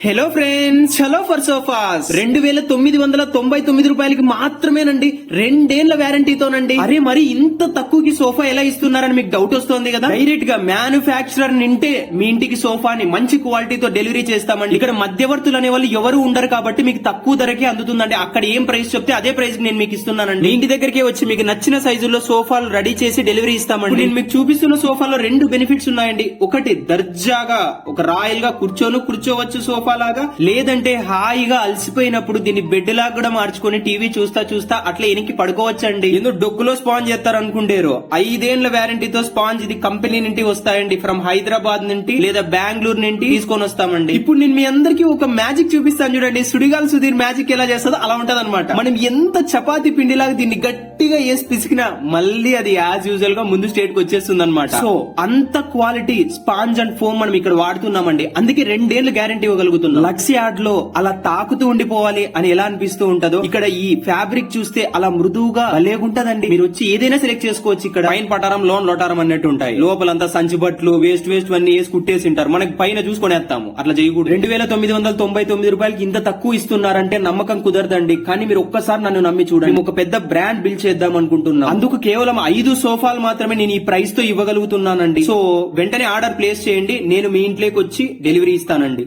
Hello friends, hello for sofas 2999 రూపాయలకి మాత్రమేనండి. 2 ఏళ్ల వ్యారంటీతోనండి. అరే మరి ఇంత తక్కువకి సోఫా ఎలా ఇస్తున్నారని మీకు డౌట్ వస్తోంది కదా. డైరెక్ట్ గా మ్యానుఫ్యాక్చరర్ నింటే మీ ఇంటికి సోఫాని మంచి క్వాలిటీతో డెలివరీ చేస్తామండి. ఇక్కడ మధ్యవర్తులు అనే వాళ్ళు ఎవరు ఉండరు కాబట్టి మీకు తక్కువ ధరకే అందుతుందండి. అక్కడ ఏం ప్రైస్ చెప్తే అదే ప్రైస్ నేను మీకు ఇస్తున్నానండి. మీ ఇంటి దగ్గరికి వచ్చి మీకు నచ్చిన సైజుల్లో సోఫాలు రెడీ చేసి డెలివరీ ఇస్తామండి. నేను మీకు చూపిస్తున్న సోఫాలో 2 బెనిఫిట్స్ ఉన్నాయండి. ఒకటి దర్జాగా ఒక రాయల్ గా కూర్చోవచ్చు సోఫా లాగా, లేదంటే హాయిగా అలసిపోయినప్పుడు దీన్ని బెడ్ లాగా కూడా మార్చుకుని టీవీ చూస్తా అట్లా ఎనికి పడుకోవచ్చండి. ఎందుకు డొక్కులో స్పాంజ్ చేస్తారు అనుకుంటారు. 5 ఏళ్ల వ్యారంటీతో స్పాంజ్ ఇది కంపెనీ నుండి వస్తాయండి. ఫ్రమ్ హైదరాబాద్ నుండి లేదా బెంగళూరు నుండి తీసుకొని వస్తామండి. ఇప్పుడు నేను మీ అందరికి ఒక మ్యాజిక్ చూపిస్తాను చూడండి. సుడిగాల్ సుధీర్ మ్యాజిక్ ఎలా చేస్తుందో అలా ఉంటది అనమాట. మనం ఎంత చపాతీ పిండిలాగా దీన్ని గట్టిగా వేసి పిసికినా మళ్ళీ అది యాజ్ యూజువల్ గా ముందు స్టేట్ కి వచ్చేస్తుంది అనమాట. సో అంత క్వాలిటీ స్పాంజ్ అండ్ ఫోమ్ మనం ఇక్కడ వాడుతున్నామండి. అందుకే 2 ఏళ్ల గ్యారంటీ ఇవ్వగలుగుతాం. లక్స్ యార్డ్ లో అలా తాకుతూ ఉండిపోవాలి అని ఎలా అనిపిస్తూ ఉంటదో ఇక్కడ ఈ ఫ్యాబ్రిక్ చూస్తే అలా మృదువుగా లేకుంటదండి. మీరు వచ్చి ఏదైనా సెలెక్ట్ చేసుకోవచ్చు. ఇక్కడ పైన పటారం లోన్ లోటారం అన్నట్టు ఉంటాయి. లోపలంతా సంచి బట్లు వేస్ట్ అన్ని వేసి కుట్టేసి ఉంటారు. మనకి పైన చూసుకునేస్తాము. అట్లా చేయకూడదు. 2999 రూపాయలకి ఇంత తక్కువ ఇస్తున్నారంటే నమ్మకం కుదరదండి. కానీ మీరు ఒక్కసారి నన్ను నమ్మి చూడండి. మేము ఒక పెద్ద బ్రాండ్ బిల్డ్ చేద్దాం అనుకుంటున్నాం. అందుకు కేవలం 5 సోఫాలు మాత్రమే నేను ఈ ప్రైస్ తో ఇవ్వగలుగుతున్నానండి. సో వెంటనే ఆర్డర్ ప్లేస్ చేయండి. నేను మీ ఇంట్లోకి వచ్చి డెలివరీ ఇస్తానండి.